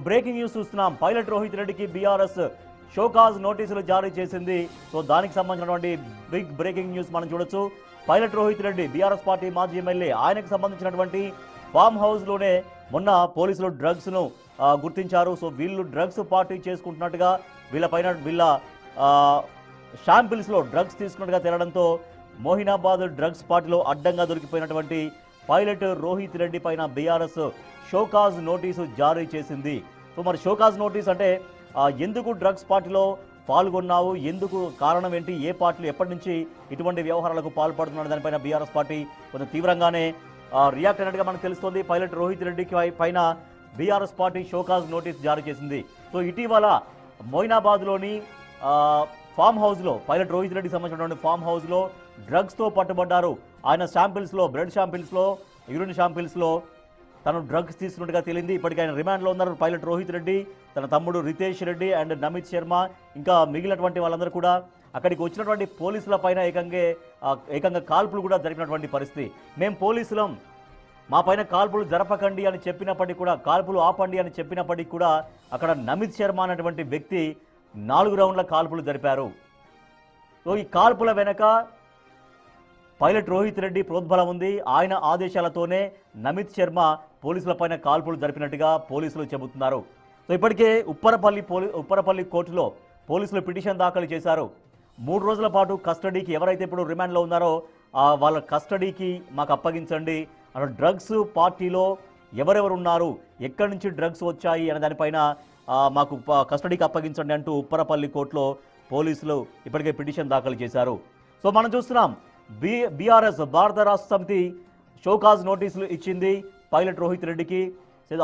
Breaking news చూస్తున్నాం. Pilot Rohit రెడ్డికి BRS show cause నోటీసులు జారీ చేసింది. సో దానికి సంబంధించినటువంటి బిగ్ బ్రేకింగ్ న్యూస్ మనం చూడొచ్చు. Pilot Rohit Reddy BRS party మాజీ ఎమ్మెల్యే, ఆయనకు సంబంధించినటువంటి ఫామ్ హౌస్లోనే మొన్న పోలీసులు డ్రగ్స్ను గుర్తించారు. సో వీళ్ళు డ్రగ్స్ పార్టీ చేసుకుంటున్నట్టుగా వీళ్ళ షాంపిల్స్లో డ్రగ్స్ తీసుకున్నట్టుగా తేలడంతో మోహినాబాద్ డ్రగ్స్ పార్టీలో అడ్డంగా దొరికిపోయినటువంటి పైలట్ రోహిత్ రెడ్డి పైన బీఆర్ఎస్ షోకాజ్ నోటీసు జారీ చేసింది. సో మరి షోకాజ్ నోటీస్ అంటే ఎందుకు డ్రగ్స్ పార్టీలో పాల్గొన్నావు, ఎందుకు, కారణం ఏంటి, ఏ పార్టీలు ఎప్పటి నుంచి ఇటువంటి వ్యవహారాలకు పాల్పడుతున్నాడు దానిపైన బీఆర్ఎస్ పార్టీ కొంచెం తీవ్రంగానే రియాక్ట్ అయినట్టుగా మనకు తెలుస్తోంది. పైలట్ రోహిత్ రెడ్డికి పైన బీఆర్ఎస్ పార్టీ షోకాజ్ నోటీస్ జారీ చేసింది. సో ఇటీవల మోయినాబాద్లోని ఫామ్ హౌస్లో పైలట్ రోహిత్ రెడ్డికి సంబంధించినటువంటి ఫామ్ హౌస్లో డ్రగ్స్తో పట్టుబడ్డారు. ఆయన శాంపిల్స్లో, బ్లడ్ శాంపిల్స్లో, యూరిన్ శాంపిల్స్లో తను డ్రగ్స్ తీసుకున్నట్టుగా తేలింది. ఇప్పటికీ ఆయన రిమాండ్లో ఉన్నారు. పైలట్ రోహిత్ రెడ్డి, తన తమ్ముడు రితేష్ రెడ్డి అండ్ నమిత్ శర్మ, ఇంకా మిగిలినటువంటి వాళ్ళందరూ కూడా అక్కడికి వచ్చినటువంటి పోలీసుల పైన ఏకంగా కాల్పులు కూడా జరిపినటువంటి పరిస్థితి. మేము పోలీసులం, మా పైన కాల్పులు జరపకండి అని చెప్పినప్పటికీ కూడా, కాల్పులు ఆపండి అని చెప్పినప్పటికీ కూడా అక్కడ నమిత్ శర్మ అనేటువంటి వ్యక్తి 4 రౌండ్ల కాల్పులు జరిపారు. సో ఈ కాల్పుల వెనక పైలట్ రోహిత్ రెడ్డి ప్రోద్బలం ఉంది. ఆయన ఆదేశాలతోనే నమిత్ శర్మ పోలీసుల పైన కాల్పులు జరిపినట్టుగా పోలీసులు చెబుతున్నారు. సో ఇప్పటికే ఉప్పరపల్లి కోర్టులో పోలీసులు పిటిషన్ దాఖలు చేశారు. 3 రోజుల పాటు కస్టడీకి, ఎవరైతే ఇప్పుడు రిమాండ్లో ఉన్నారో వాళ్ళ కస్టడీకి మాకు అప్పగించండి, డ్రగ్స్ పార్టీలో ఎవరెవరు ఉన్నారు, ఎక్కడి నుంచి డ్రగ్స్ వచ్చాయి అనే దానిపైన మాకు కస్టడీకి అప్పగించండి అంటూ ఉప్పరపల్లి కోర్టులో పోలీసులు ఇప్పటికే పిటిషన్ దాఖలు చేశారు. సో మనం చూస్తున్నాం, బీఆర్ఎస్ భారత రాష్ట్ర సమితి షోకాజ్ నోటీసులు ఇచ్చింది పైలట్ రోహిత్ రెడ్డికి.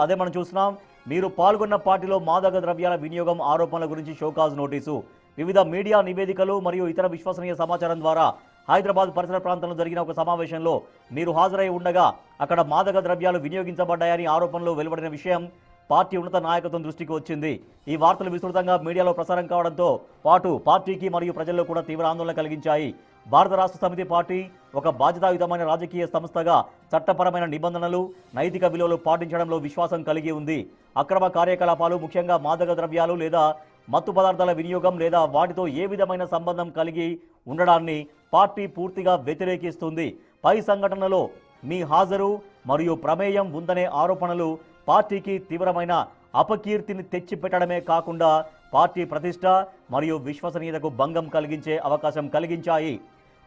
అదే మనం చూస్తున్నాం, మీరు పాల్గొన్న పార్టీలో మాదక ద్రవ్యాల వినియోగం ఆరోపణల గురించి షోకాజ్ నోటీసు. వివిధ మీడియా నివేదికలు మరియు ఇతర విశ్వసనీయ సమాచారం ద్వారా హైదరాబాద్ పరిసర ప్రాంతంలో జరిగిన ఒక సమావేశంలో మీరు హాజరై ఉండగా అక్కడ మాదక ద్రవ్యాలు వినియోగించబడ్డాయని ఆరోపణలు వెలువడిన విషయం పార్టీ ఉన్నత నాయకత్వం దృష్టికి వచ్చింది. ఈ వార్తలు విస్తృతంగా మీడియాలో ప్రసారం కావడంతో పాటు పార్టీకి మరియు ప్రజల్లో కూడా తీవ్ర ఆందోళన కలిగించాయి. భారత రాష్ట్ర సమితి పార్టీ ఒక బాధ్యతాయుతమైన రాజకీయ సంస్థగా చట్టపరమైన నిబంధనలు, నైతిక విలువలు పాటించడంలో విశ్వాసం కలిగి ఉంది. అక్రమ కార్యకలాపాలు, ముఖ్యంగా మాదక ద్రవ్యాలు లేదా మత్తు పదార్థాల వినియోగం లేదా వాటితో ఏ విధమైన సంబంధం కలిగి ఉండడాన్ని పార్టీ పూర్తిగా వ్యతిరేకిస్తుంది. పై సంఘటనలో మీ హాజరు మరియు ప్రమేయం ఉందనే ఆరోపణలు పార్టీకి తీవ్రమైన అపకీర్తిని తెచ్చిపెట్టడమే కాకుండా పార్టీ ప్రతిష్ట మరియు విశ్వసనీయతకు భంగం కలిగించే అవకాశం కలిగించాయి.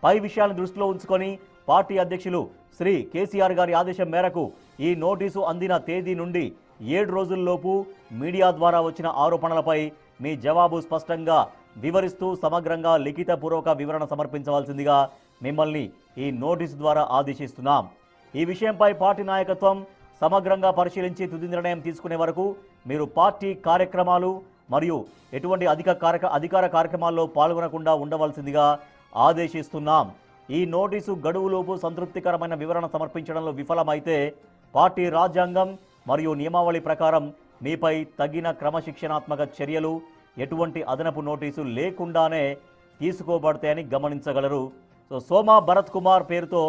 పై విషయాలను దృష్టిలో ఉంచుకొని పార్టీ అధ్యక్షులు శ్రీ కేసీఆర్ గారి ఆదేశం మేరకు ఈ నోటీసు అందిన తేదీ నుండి 7 రోజుల్లోపు మీడియా ద్వారా వచ్చిన ఆరోపణలపై మీ జవాబు స్పష్టంగా వివరిస్తూ సమగ్రంగా లిఖితపూర్వక వివరణ సమర్పించవలసిందిగా మిమ్మల్ని ఈ నోటీసు ద్వారా ఆదేశిస్తున్నాం. ఈ విషయంపై పార్టీ నాయకత్వం సమగ్రంగా పరిశీలించి తుది నిర్ణయం తీసుకునే వరకు మీరు పార్టీ కార్యక్రమాలు మరియు ఎటువంటి అధికార కార్యక్రమాల్లో పాల్గొనకుండా ఉండవలసిందిగా ఆదేశిస్తున్నాం. ఈ నోటీసు గడువులోపు సంతృప్తికరమైన వివరణ సమర్పించడంలో విఫలమైతే పార్టీ రాజ్యాంగం మరియు నియమావళి ప్రకారం మీపై తగిన క్రమశిక్షణాత్మక చర్యలు ఎటువంటి అదనపు నోటీసు లేకుండానే తీసుకోబడతాయని గమనించగలరు. సో సోమ భరత్ కుమార్ పేరుతో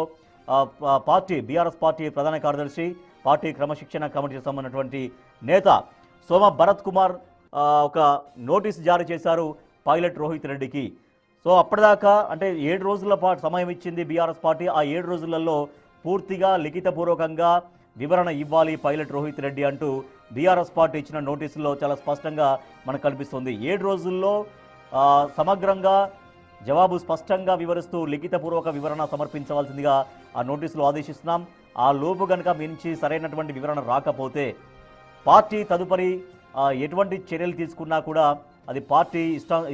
బీఆర్ఎస్ పార్టీ ప్రధాన కార్యదర్శి, పార్టీ క్రమశిక్షణ కమిటీకి సంబంధించినటువంటి నేత సోమ భరత్ కుమార్ ఒక నోటీసు జారీ చేశారు పైలట్ రోహిత్ రెడ్డికి. సో అప్పటిదాకా అంటే 7 రోజుల పాటు సమయం ఇచ్చింది బీఆర్ఎస్ పార్టీ. ఆ 7 రోజులలో పూర్తిగా లిఖితపూర్వకంగా వివరణ ఇవ్వాలి పైలట్ రోహిత్ రెడ్డి అంటూ బీఆర్ఎస్ పార్టీ ఇచ్చిన నోటీసుల్లో చాలా స్పష్టంగా మనకు కనిపిస్తుంది. 7 రోజుల్లో సమగ్రంగా జవాబు స్పష్టంగా వివరిస్తూ లిఖితపూర్వక వివరణ సమర్పించవలసిందిగా ఆ నోటీసులు ఆదేశిస్తున్నాం. ఆ లోపు కనుక మీ నుంచి సరైనటువంటి వివరణ రాకపోతే పార్టీ తదుపరి ఎటువంటి చర్యలు తీసుకున్నా కూడా అది పార్టీ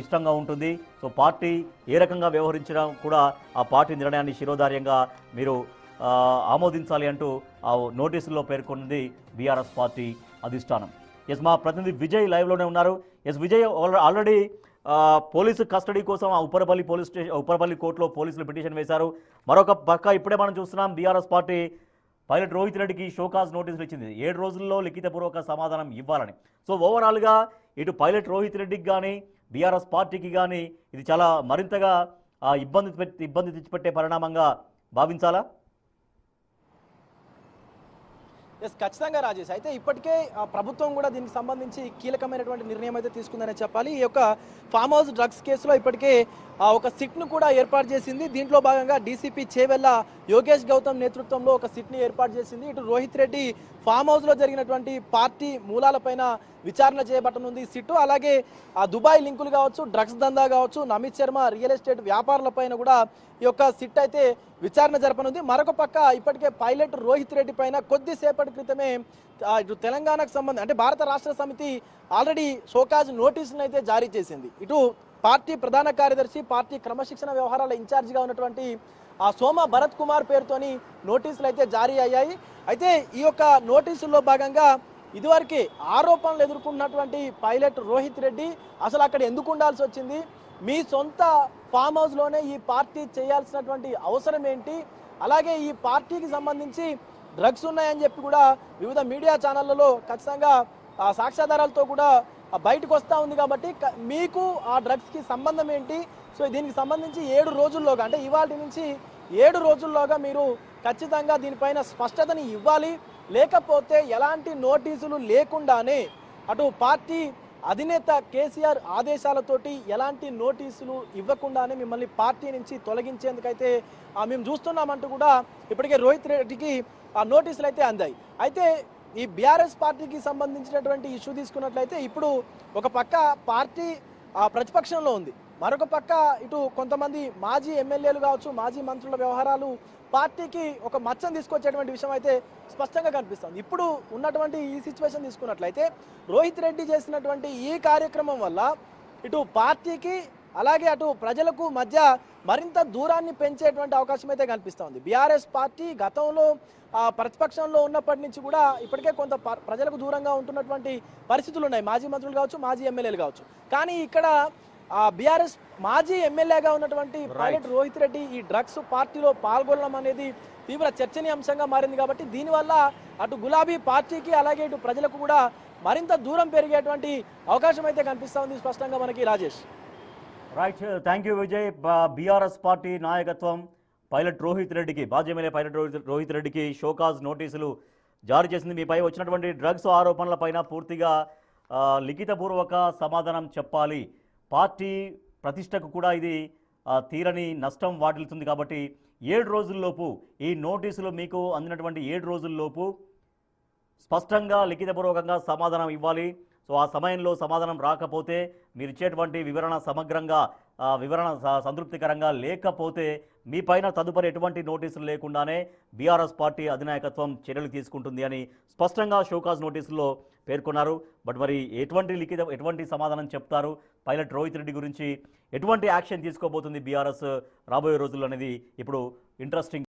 ఇష్టంగా ఉంటుంది. సో పార్టీ ఏ రకంగా వ్యవహరించడం కూడా ఆ పార్టీ నిర్ణయాన్ని శిరోధార్యంగా మీరు ఆమోదించాలి అంటూ ఆ నోటీసుల్లో పేర్కొన్నది బీఆర్ఎస్ పార్టీ అధిష్టానం. మా ప్రతినిధి విజయ్ లైవ్లోనే ఉన్నారు. విజయ్, ఆల్రెడీ పోలీసు కస్టడీ కోసం ఆ ఉప్పరపల్లి కోర్టులో పోలీసులు పిటిషన్ వేశారు. మరొక పక్క ఇప్పుడే మనం చూస్తున్నాం, బీఆర్ఎస్ పార్టీ పైలట్ రోహిత్ రెడ్డికి షోకాజ్ నోటీసులు ఇచ్చింది 7 రోజుల్లో లిఖితపూర్వక సమాధానం ఇవ్వాలని. సో ఓవరాల్గా ఇటు పైలట్ రోహిత్ రెడ్డికి కానీ బీఆర్ఎస్ పార్టీకి కానీ ఇది చాలా మరింతగా ఇబ్బంది తెచ్చిపెట్టే పరిణామంగా భావించాలా? ఎస్, ఖచ్చితంగా రాజేష్. అయితే ఇప్పటికే ప్రభుత్వం కూడా దీనికి సంబంధించి కీలకమైనటువంటి నిర్ణయం అయితే తీసుకుందనే చెప్పాలి. ఈ యొక్క ఫామ్ హౌస్ డ్రగ్స్ కేసులో ఇప్పటికే ఒక సిట్‌ను కూడా ఏర్పాటు చేసింది. దీంట్లో భాగంగా డీసీపీ చేవెళ్ల యోగేష్ గౌతమ్ నేతృత్వంలో ఒక సిట్‌ని ఏర్పాటు చేసింది. ఇటు రోహిత్ రెడ్డి ఫామ్ హౌస్‌లో జరిగినటువంటి పార్టీ మూలాలపైన విచారణ చేయబట్టనుంది సిట్టు. అలాగే ఆ దుబాయ్ లింకులు కావచ్చు, డ్రగ్స్ దందా కావచ్చు, నమిత్ శర్మ రియల్ ఎస్టేట్ వ్యాపారులపైన కూడా ఈ యొక్క సిట్ అయితే విచారణ జరపనుంది. మరొక పక్క ఇప్పటికే పైలట్ రోహిత్ రెడ్డి పైన కొద్దిసేపటి క్రితమే ఇటు తెలంగాణకు సంబంధించి అంటే భారత రాష్ట్ర సమితి ఆల్రెడీ షోకాజ్ నోటీసులను అయితే జారీ చేసింది. ఇటు పార్టీ ప్రధాన కార్యదర్శి, పార్టీ క్రమశిక్షణ వ్యవహారాల ఇన్ఛార్జిగా ఉన్నటువంటి సోమ భరత్ కుమార్ పేరుతోని నోటీసులు అయితే జారీ అయ్యాయి. అయితే ఈ యొక్క నోటీసుల్లో భాగంగా ఇదివరకే ఆరోపణలు ఎదుర్కొన్నటువంటి పైలట్ రోహిత్ రెడ్డి అసలు అక్కడ ఎందుకు ఉండాల్సి వచ్చింది, మీ సొంత ఫామ్ హౌస్లోనే ఈ పార్టీ చేయాల్సినటువంటి అవసరం ఏంటి, అలాగే ఈ పార్టీకి సంబంధించి డ్రగ్స్ ఉన్నాయని చెప్పి కూడా వివిధ మీడియా ఛానళ్లలో ఖచ్చితంగా సాక్ష్యాధారాలతో కూడా బయటకు వస్తూ ఉంది. కాబట్టి మీకు ఆ డ్రగ్స్కి సంబంధం ఏంటి, సో దీనికి సంబంధించి 7 రోజుల్లోగా అంటే ఇవాళ నుంచి 7 రోజుల్లోగా మీరు ఖచ్చితంగా దీనిపైన స్పష్టతని ఇవ్వాలి, లేకపోతే ఎలాంటి నోటీసులు లేకుండానే అటు పార్టీ అధినేత కేసీఆర్ ఆదేశాలతోటి ఎలాంటి నోటీసులు ఇవ్వకుండానే మిమ్మల్ని పార్టీ నుంచి తొలగించేందుకైతే మేము చూస్తున్నామంటూ కూడా ఇప్పటికే రోహిత్ రెడ్డికి ఆ నోటీసులు అయితే అందాయి. అయితే ఈ బీఆర్ఎస్ పార్టీకి సంబంధించినటువంటి ఇష్యూ తీసుకున్నట్లయితే ఇప్పుడు ఒక పక్క పార్టీ ప్రతిపక్షంలో ఉంది, మరొక పక్క ఇటు కొంతమంది మాజీ ఎమ్మెల్యేలు కావచ్చు, మాజీ మంత్రుల వ్యవహారాలు పార్టీకి ఒక మచ్చను తీసుకొచ్చేటువంటి విషయం అయితే స్పష్టంగా కనిపిస్తుంది. ఇప్పుడు ఉన్నటువంటి ఈ సిచ్యువేషన్ తీసుకున్నట్లయితే రోహిత్ రెడ్డి చేసినటువంటి ఈ కార్యక్రమం వల్ల ఇటు పార్టీకి అలాగే అటు ప్రజలకు మధ్య మరింత దూరాన్ని పెంచేటువంటి అవకాశం అయితే కనిపిస్తుంది. బీఆర్ఎస్ పార్టీ గతంలో ప్రతిపక్షంలో ఉన్నప్పటి నుంచి కూడా ఇప్పటికే కొంత ప్రజలకు దూరంగా ఉంటున్నటువంటి పరిస్థితులు ఉన్నాయి, మాజీ మంత్రులు కావచ్చు, మాజీ ఎమ్మెల్యేలు కావచ్చు. కానీ ఇక్కడ బీఆర్ఎస్ మాజీ ఎమ్మెల్యేగా ఉన్నటువంటి పైలట్ రోహిత్ రెడ్డి ఈ డ్రగ్స్ పార్టీలో పాల్గొనడం అనేది తీవ్ర చర్చనీయాంశంగా మారింది. కాబట్టి దీనివల్ల అటు గులాబీ పార్టీకి అలాగే ఇటు ప్రజలకు కూడా మరింత దూరం పెరిగేటువంటి అవకాశం అయితే కనిపిస్తూ ఉంది స్పష్టంగా మనకి. Rajesh, right, thank you Vijay. BRS party నాయకత్వం పైలట్ రోహిత్ రెడ్డికి, మాజీ ఎమ్మెల్యే పైలట్ రోహిత్ రెడ్డికి షోకాజ్ నోటీసులు జారీ చేసింది. మీపై వచ్చినటువంటి డ్రగ్స్ ఆరోపణలపైన పూర్తిగా లిఖితపూర్వక సమాధానం చెప్పాలి, పార్టీ ప్రతిష్టకు కూడా ఇది తీరని నష్టం వాటిల్లుతుంది. కాబట్టి 7 రోజుల్లోపు ఈ నోటీసులు మీకు అందినటువంటి 7 రోజుల్లోపు స్పష్టంగా లిఖితపూర్వకంగా సమాధానం ఇవ్వాలి. సో ఆ సమయంలో సమాధానం రాకపోతే మీరు ఇచ్చేటువంటి వివరణ సమగ్రంగా వివరణ సంతృప్తికరంగా లేకపోతే మీ పైన తదుపరి ఎటువంటి నోటీసులు లేకుండానే బీఆర్ఎస్ పార్టీ అధినాయకత్వం చర్యలు తీసుకుంటుంది అని స్పష్టంగా షోకాజ్ నోటీసుల్లో పేర్కొన్నారు. బట్ మరి ఎటువంటి సమాధానం చెప్తారు, పైలట్ రోహిత్ రెడ్డి గురించి ఎటువంటి యాక్షన్ తీసుకోబోతుంది బీఆర్ఎస్ రాబోయే రోజుల్లో అనేది ఇప్పుడు ఇంట్రెస్టింగ్.